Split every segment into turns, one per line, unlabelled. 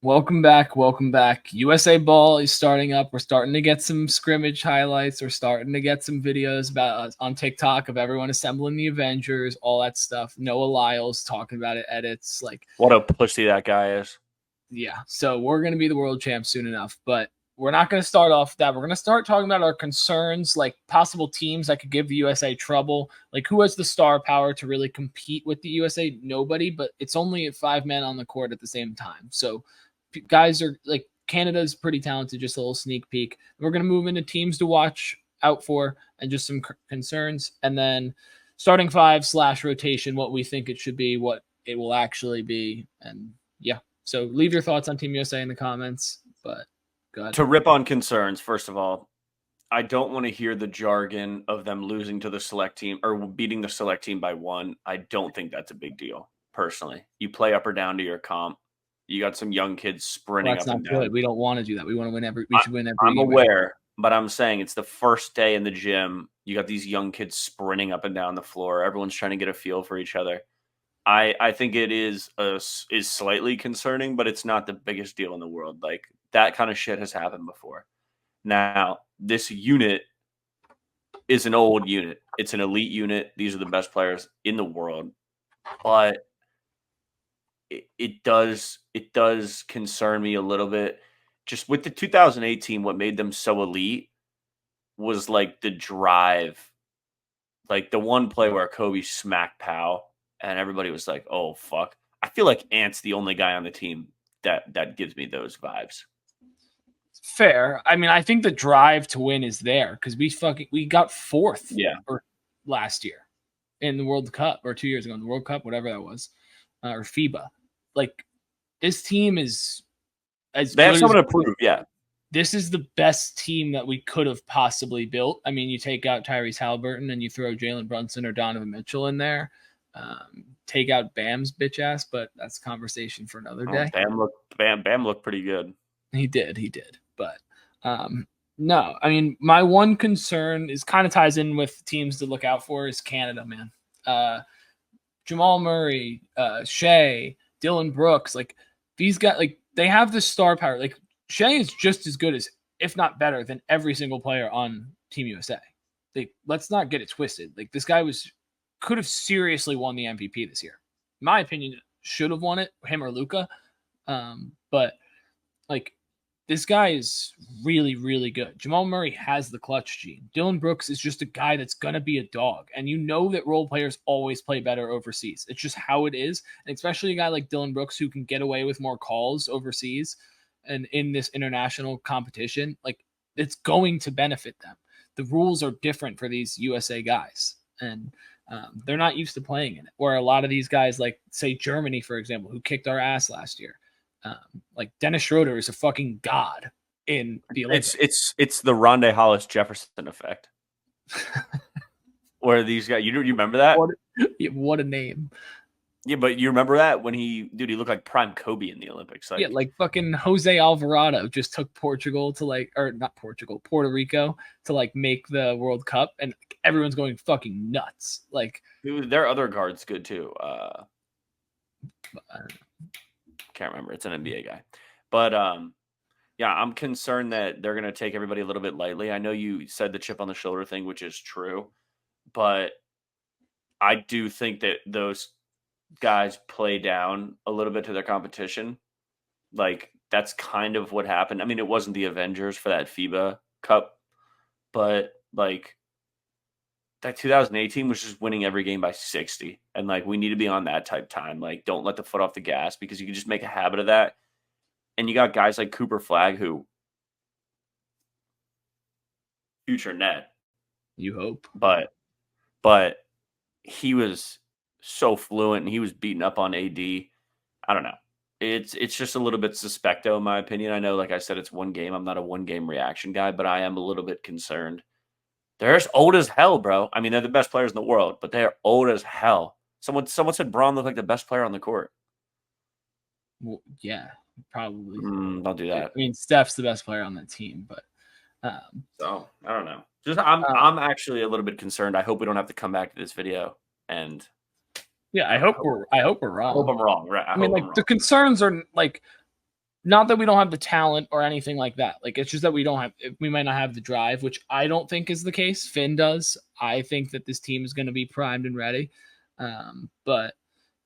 Welcome back. Welcome back. USA Ball is starting up. We're starting to get some scrimmage highlights. We're starting to get some videos about on TikTok of everyone assembling the Avengers, all that stuff. Noah Lyles talking about it, edits.
What a pussy that guy is.
Yeah. So we're going to be the world champs soon enough, but we're not going to start off that. We're going to start talking about our concerns, like possible teams that could give the USA trouble. Like who has the star power to really compete with the USA? Nobody, but it's only 5 men on the court at the same time. So guys are like Canada's pretty talented. Just a little sneak peek. We're going to move into teams to watch out for and just some concerns. And then starting five / rotation, what we think it should be, what it will actually be. And yeah. So leave your thoughts on Team USA in the comments, but go ahead.
To rip on concerns, first of all, I don't want to hear the jargon of them losing to the select team or beating the select team by 1. I don't think that's a big deal, personally. You play up or down to your comp. You got some young kids sprinting up and down.
Good. We don't want to do that. We want to win we should win every
I'm aware, but I'm saying it's the first day in the gym. You got these young kids sprinting up and down the floor. Everyone's trying to get a feel for each other. I think it is slightly concerning, but it's not the biggest deal in the world. Like that kind of shit has happened before. Now, this unit is an old unit. It's an elite unit. These are the best players in the world. But it does concern me a little bit. Just with the 2018, what made them so elite was like the drive. Like the one play where Kobe smacked Powell. And everybody was like, "Oh fuck!" I feel like Ant's the only guy on the team that gives me those vibes.
Fair. I mean, I think the drive to win is there because we got 4th, last year in the World Cup or 2 years ago in the World Cup, whatever that was, or FIBA. Like this team is
they have someone to prove. Yeah,
this is the best team that we could have possibly built. I mean, you take out Tyrese Halliburton and you throw Jalen Brunson or Donovan Mitchell in there. Take out Bam's bitch ass, but that's a conversation for another day.
Bam looked pretty good.
He did. But no, I mean, my one concern is kind of ties in with teams to look out for is Canada, man. Jamal Murray, Shea, Dylan Brooks, like these guys, like they have the star power. Like Shea is just as good as, if not better than every single player on Team USA. Like, let's not get it twisted. Like this guy could have seriously won the MVP this year. In my opinion, should have won it, him or Luka. But like this guy is really, really good. Jamal Murray has the clutch gene. Dylan Brooks is just a guy that's gonna be a dog. And you know that role players always play better overseas. It's just how it is. And especially a guy like Dylan Brooks who can get away with more calls overseas and in this international competition, like it's going to benefit them. The rules are different for these USA guys. And they're not used to playing in it. Or a lot of these guys, like say Germany, for example, who kicked our ass last year. Like Dennis Schroeder is a fucking god in the Olympics.
It's the Rondae Hollis Jefferson effect. Where these guys, you remember that?
What a name.
Yeah, but you remember that when he looked like prime Kobe in the Olympics.
Like, like fucking Jose Alvarado just took Portugal to Puerto Rico to make the World Cup, and everyone's going fucking nuts. Like,
dude, their other guard's good too. Can't remember. It's an NBA guy, but yeah, I'm concerned that they're gonna take everybody a little bit lightly. I know you said the chip on the shoulder thing, which is true, but I do think that those guys play down a little bit to their competition. Like that's kind of what happened. I mean, it wasn't the Avengers for that FIBA Cup, but like that 2018 was just winning every game by 60. And like we need to be on that type time. Like don't let the foot off the gas because you can just make a habit of that. And you got guys like Cooper Flagg who future net.
You hope.
But he was so fluent and he was beating up on AD. I don't know. It's just a little bit suspecto in my opinion. I know, like I said, it's one game. I'm not a one game reaction guy, but I am a little bit concerned. They're as old as hell, bro. I mean, they're the best players in the world, but they're old as hell. Someone said Braun looked like the best player on the court.
Well, yeah, probably.
Don't do that.
I mean, Steph's the best player on that team, but
so I don't know. Just I'm actually a little bit concerned. I hope we don't have to come back to this video and.
Yeah, I hope we're wrong.
I hope I'm wrong. Right.
I mean, like the concerns are like not that we don't have the talent or anything like that. Like, it's just that we might not have the drive, which I don't think is the case. Finn does. I think that this team is going to be primed and ready. But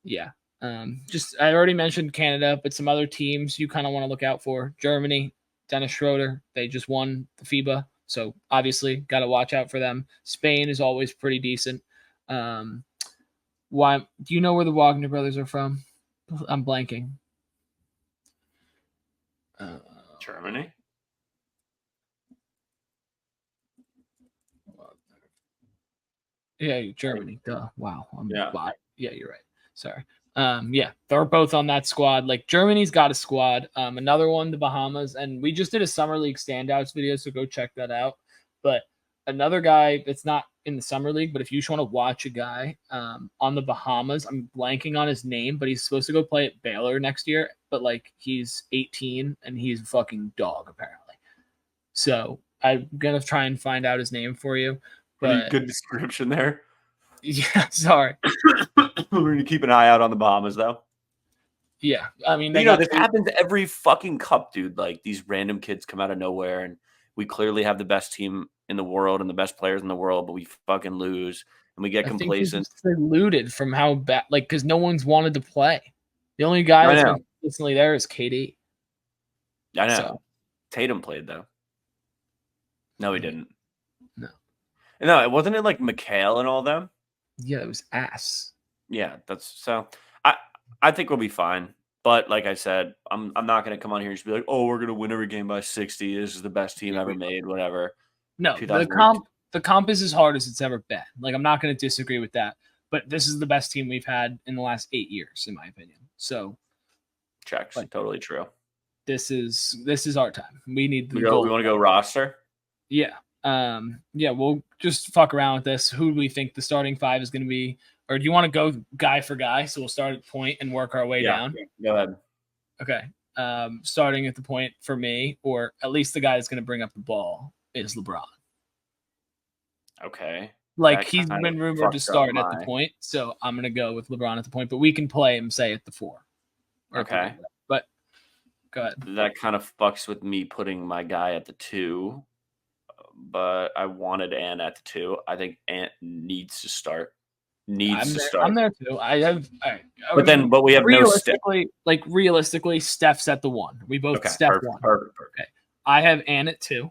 yeah, I already mentioned Canada, but some other teams you kind of want to look out for. Germany, Dennis Schroeder, they just won the FIBA. So obviously got to watch out for them. Spain is always pretty decent. Why do you know where the Wagner brothers are from? I'm blanking.
Germany.
Yeah, Germany. Duh. Wow.
Yeah,
you're right. Sorry. Yeah, they're both on that squad. Like, Germany's got a squad. Another one, the Bahamas, and we just did a summer league standouts video, so go check that out. But another guy that's not in the summer league, but if you just want to watch a guy on the Bahamas, I'm blanking on his name, but he's supposed to go play at Baylor next year. But like, he's 18 and he's a fucking dog apparently. So I'm gonna try and find out his name for you.
pretty
But
good description there.
yeah, sorry.
We're gonna keep an eye out on the Bahamas, though.
Yeah, I mean,
This happens every fucking cup, dude. Like, these random kids come out of nowhere, and we clearly have the best team in the world and the best players in the world, but we fucking lose and we get complacent.
They looted from how bad, like, because no one's wanted to play. The only guy that's been consistently there is KD.
I know. So. Tatum played though. No, he didn't. No, it wasn't it like McHale and all them.
Yeah, it was ass.
Yeah, that's so. I think we'll be fine. But like I said, I'm not going to come on here and just be like, oh, we're going to win every game by 60. This is the best team ever made, whatever.
No, the comp is as hard as it's ever been. Like, I'm not going to disagree with that. But this is the best team we've had in the last 8 years, in my opinion. So,
checks. Totally true.
This is our time. We need
we want to go roster?
Yeah. Yeah, we'll just fuck around with this. Who do we think the starting five is going to be? Or do you want to go guy for guy? So we'll start at point and work our way down.
Go ahead.
Okay. Starting at the point for me, or at least the guy that's going to bring up the ball, is LeBron.
Okay.
Like, he's been rumored to start at the point, so I'm going to go with LeBron at the point, but we can play him, say, at the 4.
Okay.
But go ahead.
That kind of fucks with me putting my guy at the 2, but I wanted Ant at the 2. I think Ant needs to start.
I'm there too. I have. All right.
But we have no Steph.
Like, realistically, Steph's at the 1. We both Steph
perfect,
1.
Perfect.
Okay. I have Ant at 2.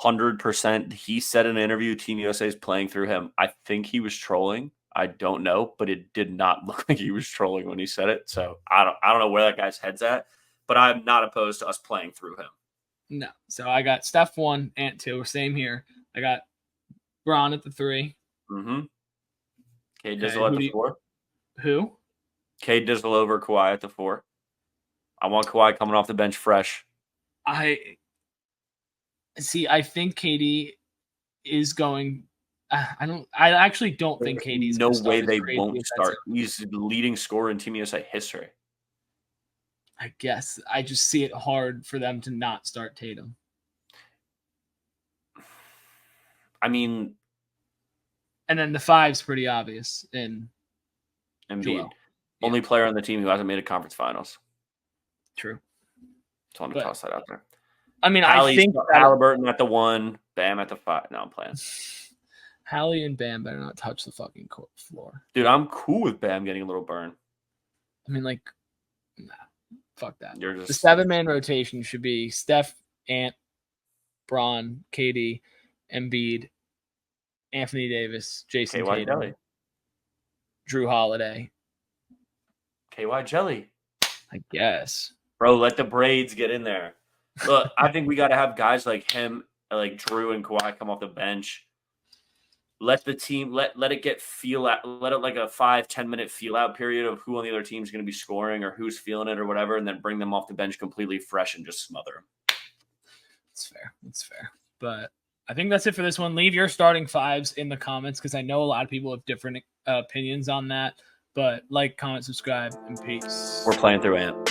100%. He said in an interview, Team USA is playing through him. I think he was trolling. I don't know, but it did not look like he was trolling when he said it. So I don't know where that guy's head's at, but I'm not opposed to us playing through him.
No. So I got Steph 1, Ant 2. Same here. I got Bron at the 3.
Mm-hmm. Cade Dizzle at the 4.
Who?
Cade Dizzle over Kawhi at the 4. I want Kawhi coming off the bench fresh.
I think KD is going. I actually don't think KD's.
No way they won't start. He's the leading scorer in Team USA history.
I guess I just see it hard for them to not start Tatum.
I mean,
and then the 5's pretty obvious in
Embiid, only player on the team who hasn't made a conference finals.
True.
Just want to toss that out there.
I mean, I think
Halliburton at the 1, Bam at the 5. No, I'm playing.
Hallie and Bam better not touch the fucking court floor.
Dude, I'm cool with Bam getting a little burn.
I mean, like, nah, fuck that.
The
7-man rotation should be Steph, Ant, Bron, KD, Embiid, Anthony Davis, Jason Tatum, Drew Holiday.
KY Jelly.
I guess.
Bro, let the braids get in there. Look, I think we got to have guys like him, like Drew and Kawhi come off the bench. Let the team, let it get feel out, let it like a 5-10 minute feel out period of who on the other team is going to be scoring or who's feeling it or whatever, and then bring them off the bench completely fresh and just smother them.
It's fair. But I think that's it for this one. Leave your starting 5s in the comments because I know a lot of people have different opinions on that. But like, comment, subscribe, and peace.
We're playing through Ant.